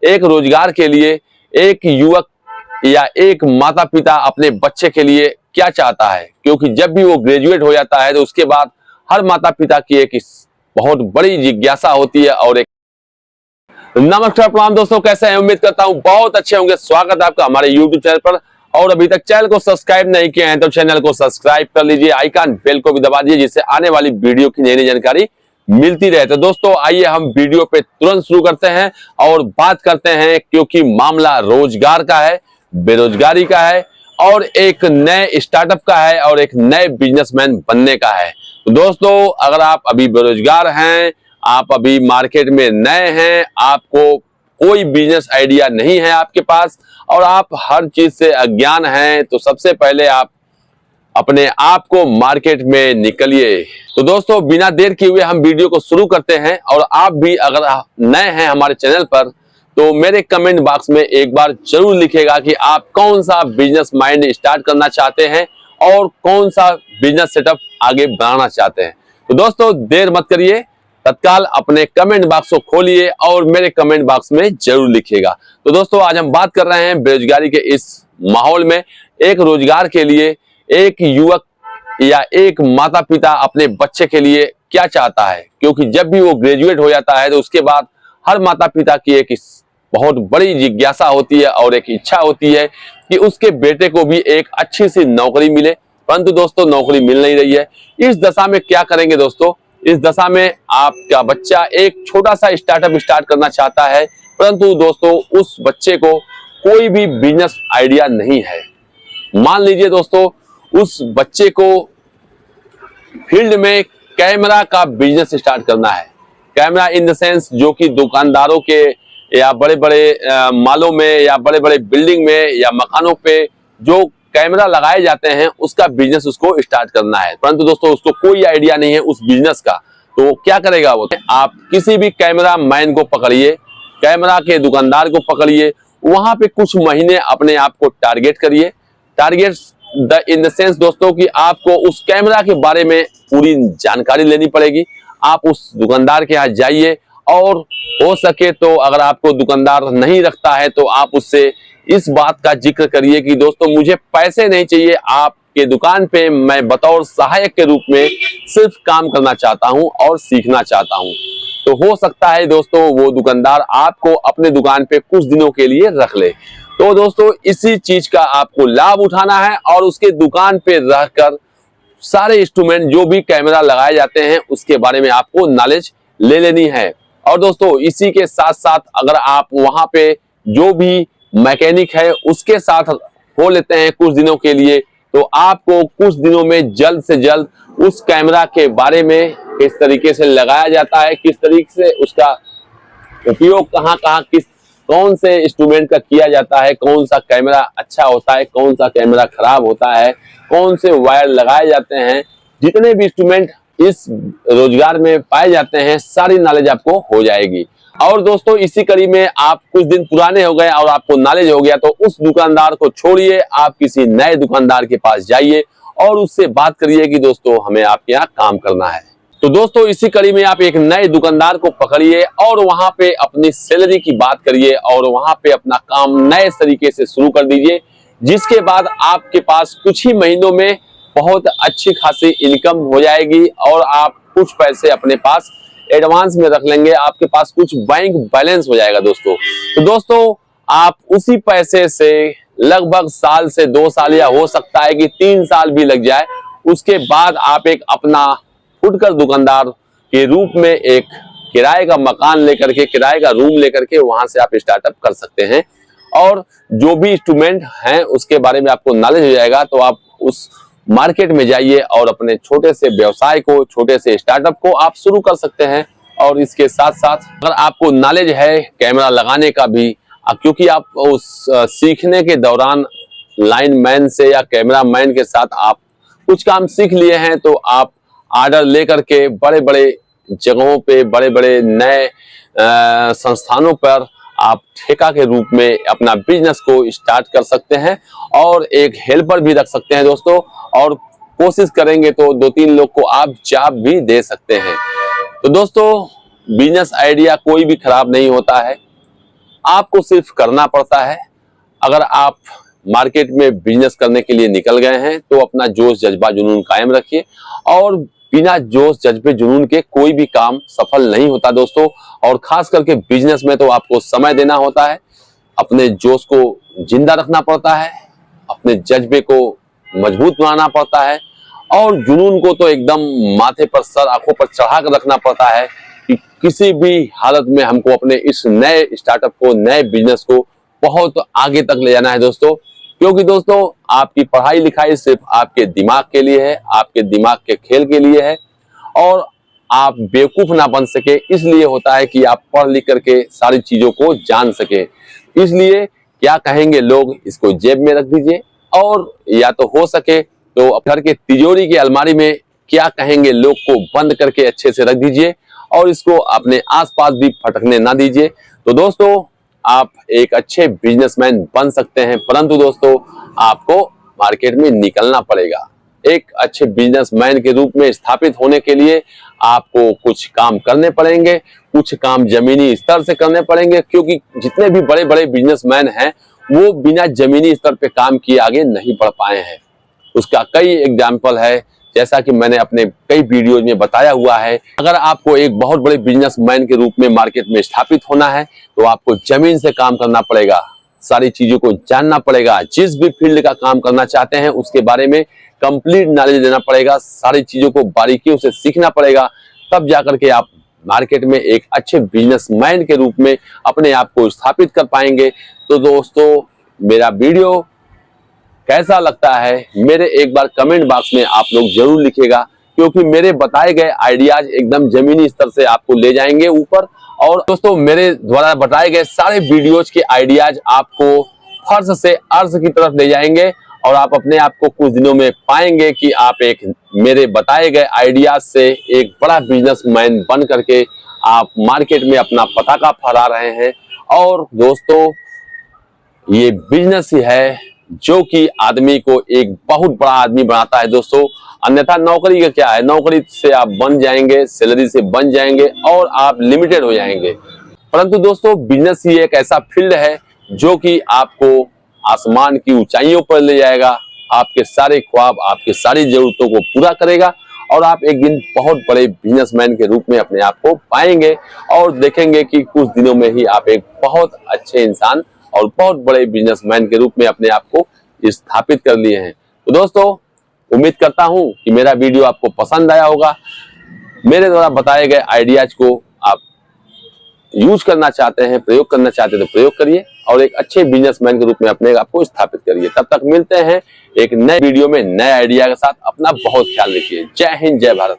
एक रोजगार के लिए एक युवक या एक माता पिता अपने बच्चे के लिए क्या चाहता है, क्योंकि जब भी वो ग्रेजुएट हो जाता है तो उसके बाद हर माता पिता की एक बहुत बड़ी जिज्ञासा होती है। और एक नमस्कार प्रणाम दोस्तों, कैसे हैं? उम्मीद करता हूं बहुत अच्छे होंगे। स्वागत है आपका हमारे YouTube चैनल पर। और अभी तक चैनल को सब्सक्राइब नहीं किए हैं तो चैनल को सब्सक्राइब कर लीजिए, आइकन बेल को भी दबा दीजिए, जिससे आने वाली वीडियो की नई नई जानकारी मिलती रहे। तो दोस्तों आइए हम वीडियो पे तुरंत शुरू करते हैं और बात करते हैं, क्योंकि मामला रोजगार का है, बेरोजगारी का है और एक नए स्टार्टअप का है और एक नए बिजनेसमैन बनने का है। तो दोस्तों अगर आप अभी बेरोजगार हैं, आप अभी मार्केट में नए हैं, आपको कोई बिजनेस आइडिया नहीं है आपके पास और आप हर चीज से अज्ञान हैं, तो सबसे पहले आप अपने आप को मार्केट में निकलिए। तो दोस्तों बिना देर किए हुए हम वीडियो को शुरू करते हैं। और आप भी अगर नए हैं हमारे चैनल पर तो मेरे कमेंट बॉक्स में एक बार जरूर लिखिएगा कि आप कौन सा बिजनेस माइंड स्टार्ट करना चाहते हैं और कौन सा बिजनेस सेटअप आगे बढ़ाना चाहते हैं। तो दोस्तों देर मत करिए, तत्काल अपने कमेंट बॉक्स को खोलिए और मेरे कमेंट बॉक्स में जरूर लिखिएगा। तो दोस्तों आज हम बात कर रहे हैं बेरोजगारी के इस माहौल में एक रोजगार के लिए एक युवक या एक माता पिता अपने बच्चे के लिए क्या चाहता है, क्योंकि जब भी वो ग्रेजुएट हो जाता है तो उसके बाद हर माता पिता की एक बहुत बड़ी जिज्ञासा होती है और एक इच्छा होती है कि उसके बेटे को भी एक अच्छी सी नौकरी मिले। परंतु दोस्तों नौकरी मिल नहीं रही है। इस दशा में क्या करेंगे दोस्तों? इस दशा में आपका बच्चा एक छोटा सा स्टार्टअप स्टार्ट करना चाहता है, परंतु दोस्तों उस बच्चे को कोई भी बिजनेस आइडिया नहीं है। मान लीजिए दोस्तों उस बच्चे को फील्ड में कैमरा का बिजनेस स्टार्ट करना है। कैमरा इन द सेंस जो कि दुकानदारों के या बड़े बड़े मालों में या बड़े बड़े बिल्डिंग में या मकानों पे जो कैमरा लगाए जाते हैं उसका बिजनेस उसको स्टार्ट करना है। परंतु दोस्तों उसको कोई आइडिया नहीं है उस बिजनेस का, तो क्या करेगा वो? आप किसी भी कैमरा मैन को पकड़िए, कैमरा के दुकानदार को पकड़िए, वहां पे कुछ महीने अपने आप को टारगेट करिए। टारगेट इन द सेंस दोस्तों कि आपको उस कैमरा के बारे में पूरी जानकारी लेनी पड़ेगी। आप उस दुकानदार के यहाँ जाइए और हो सके तो अगर आपको दुकानदार नहीं रखता है तो आप उससे इस बात का जिक्र करिए कि दोस्तों मुझे पैसे नहीं चाहिए, आपके दुकान पे मैं बतौर सहायक के रूप में सिर्फ काम करना चाहता हूं और सीखना चाहता हूं। तो हो सकता है दोस्तों वो दुकानदार आपको अपने दुकान पे कुछ दिनों के लिए रख ले। तो दोस्तों इसी चीज का आपको लाभ उठाना है और उसके दुकान पे रहकर सारे इंस्ट्रूमेंट जो भी कैमरा लगाए जाते हैं उसके बारे में आपको नॉलेज ले लेनी है। और दोस्तों इसी के साथ साथ अगर आप वहां पे जो भी मैकेनिक है उसके साथ हो लेते हैं कुछ दिनों के लिए, तो आपको कुछ दिनों में जल्द से जल्द उस कैमरा के बारे में किस तरीके से लगाया जाता है, किस तरीके से उसका उपयोग कहाँ कहाँ किस कौन से इंस्ट्रूमेंट का किया जाता है, कौन सा कैमरा अच्छा होता है, कौन सा कैमरा खराब होता है, कौन से वायर लगाए जाते हैं, जितने भी इंस्ट्रूमेंट इस रोजगार में पाए जाते हैं सारी नॉलेज आपको हो जाएगी। और दोस्तों इसी कड़ी में आप कुछ दिन पुराने हो गए और आपको नॉलेज हो गया तो उस दुकानदार को छोड़िए, आप किसी नए दुकानदार के पास जाइए और उससे बात करिए कि दोस्तों हमें आपके यहाँ काम करना है। तो दोस्तों इसी कड़ी में आप एक नए दुकानदार को पकड़िए और वहां पे अपनी सैलरी की बात करिए और वहां पे अपना काम नए तरीके से शुरू कर दीजिए, जिसके बाद आपके पास कुछ ही महीनों में बहुत अच्छी खासी इनकम हो जाएगी और आप कुछ पैसे अपने पास एडवांस में रख लेंगे, आपके पास कुछ बैंक बैलेंस हो जाएगा दोस्तों। तो दोस्तों आप उसी पैसे से लगभग साल से 2 साल या हो सकता है कि 3 साल भी लग जाए, उसके बाद आप एक अपना फुटकर दुकानदार के रूप में एक किराए का मकान लेकर के, किराए का रूम लेकर के वहां से आप स्टार्टअप कर सकते हैं। और जो भी इंस्ट्रूमेंट हैं उसके बारे में आपको नॉलेज हो जाएगा तो आप उस मार्केट में जाइए और अपने छोटे से व्यवसाय को, छोटे से स्टार्टअप को आप शुरू कर सकते हैं। और इसके साथ साथ अगर आपको नॉलेज है कैमरा लगाने का भी, क्योंकि आप उस सीखने के दौरान लाइन मैन से या कैमरा मैन के साथ आप कुछ काम सीख लिए हैं, तो आप ऑर्डर लेकर के बड़े बड़े जगहों पे, बड़े बड़े नए संस्थानों पर आप ठेका के रूप में अपना बिजनेस को स्टार्ट कर सकते हैं और एक हेल्पर भी रख सकते हैं दोस्तों। और कोशिश करेंगे तो 2-3 लोग को आप जॉब भी दे सकते हैं। तो दोस्तों बिजनेस आइडिया कोई भी खराब नहीं होता है, आपको सिर्फ करना पड़ता है। अगर आप मार्केट में बिजनेस करने के लिए निकल गए हैं तो अपना जोश जज्बा जुनून कायम रखिए, और बिना जोश जज्बे जुनून के कोई भी काम सफल नहीं होता दोस्तों। और खास करके बिजनेस में तो आपको समय देना होता है, अपने जोश को जिंदा रखना पड़ता है, अपने जज्बे को मजबूत बनाना पड़ता है, और जुनून को तो एकदम माथे पर सर आंखों पर चढ़ा कर रखना पड़ता है कि किसी भी हालत में हमको अपने इस नए स्टार्टअप को, नए बिजनेस को बहुत आगे तक ले जाना है दोस्तों। क्योंकि दोस्तों आपकी पढ़ाई लिखाई सिर्फ आपके दिमाग के लिए है, आपके दिमाग के खेल के लिए है, और आप बेवकूफ ना बन सके इसलिए होता है कि आप पढ़ लिख करके सारी चीजों को जान सके। इसलिए क्या कहेंगे लोग, इसको जेब में रख दीजिए, और या तो हो सके तो घर के तिजोरी की अलमारी में क्या कहेंगे लोग को बंद करके अच्छे से रख दीजिए, और इसको अपने आसपास भी फटकने ना दीजिए। तो दोस्तों आप एक अच्छे बिजनेसमैन बन सकते हैं, परंतु दोस्तों आपको मार्केट में निकलना पड़ेगा। एक अच्छे बिजनेसमैन के रूप में स्थापित होने के लिए आपको कुछ काम करने पड़ेंगे, कुछ काम जमीनी स्तर से करने पड़ेंगे, क्योंकि जितने भी बड़े बड़े बिजनेसमैन हैं वो बिना जमीनी स्तर पे काम किए आगे नहीं बढ़ पाए हैं। उसका कई एग्जाम्पल है, जैसा कि मैंने अपने कई वीडियोज में बताया हुआ है। अगर आपको एक बहुत बड़े बिजनेसमैन के रूप में मार्केट में स्थापित होना है तो आपको जमीन से काम करना पड़ेगा, सारी चीजों को जानना पड़ेगा, जिस भी फील्ड का काम करना चाहते हैं उसके बारे में कंप्लीट नॉलेज लेना पड़ेगा, सारी चीजों को बारीकियों से सीखना पड़ेगा, तब जाकर के आप मार्केट में एक अच्छे बिजनेसमैन के रूप में अपने आप को स्थापित कर पाएंगे। तो दोस्तों मेरा वीडियो कैसा लगता है मेरे एक बार कमेंट बॉक्स में आप लोग जरूर लिखिएगा, क्योंकि मेरे बताए गए आइडियाज एकदम जमीनी स्तर से आपको ले जाएंगे ऊपर। और दोस्तों मेरे द्वारा बताए गए सारे वीडियोज के आइडियाज आपको फर्श से अर्श की तरफ ले जाएंगे, और आप अपने आप को कुछ दिनों में पाएंगे कि आप एक मेरे बताए गए आइडियाज से एक बड़ा बिजनेसमैन बन करके आप मार्केट में अपना पताका फहरा रहे हैं। और दोस्तों ये बिजनेस ही है जो कि आदमी को एक बहुत बड़ा आदमी बनाता है दोस्तों। अन्यथा नौकरी का क्या है, नौकरी से आप बन जाएंगे, सैलरी से बन जाएंगे और आप लिमिटेड हो जाएंगे। परंतु दोस्तों बिजनेस ही एक ऐसा फील्ड है जो कि आपको आसमान की ऊंचाइयों पर ले जाएगा, आपके सारे ख्वाब, आपके सारी जरूरतों को पूरा करेगा, और आप एक दिन बहुत बड़े बिजनेसमैन के रूप में अपने आप को पाएंगे, और देखेंगे कि कुछ दिनों में ही आप एक बहुत अच्छे इंसान और बहुत बड़े बिजनेसमैन के रूप में अपने आप को स्थापित कर लिए हैं। तो दोस्तों उम्मीद करता हूं कि मेरा वीडियो आपको पसंद आया होगा। मेरे द्वारा बताए गए आइडियाज को आप यूज करना चाहते हैं, प्रयोग करना चाहते हैं तो प्रयोग करिए, और एक अच्छे बिजनेसमैन के रूप में अपने आप को स्थापित करिए। तब तक मिलते हैं एक नए वीडियो में नए आइडिया के साथ। अपना बहुत ख्याल रखिए। जय हिंद, जय भारत।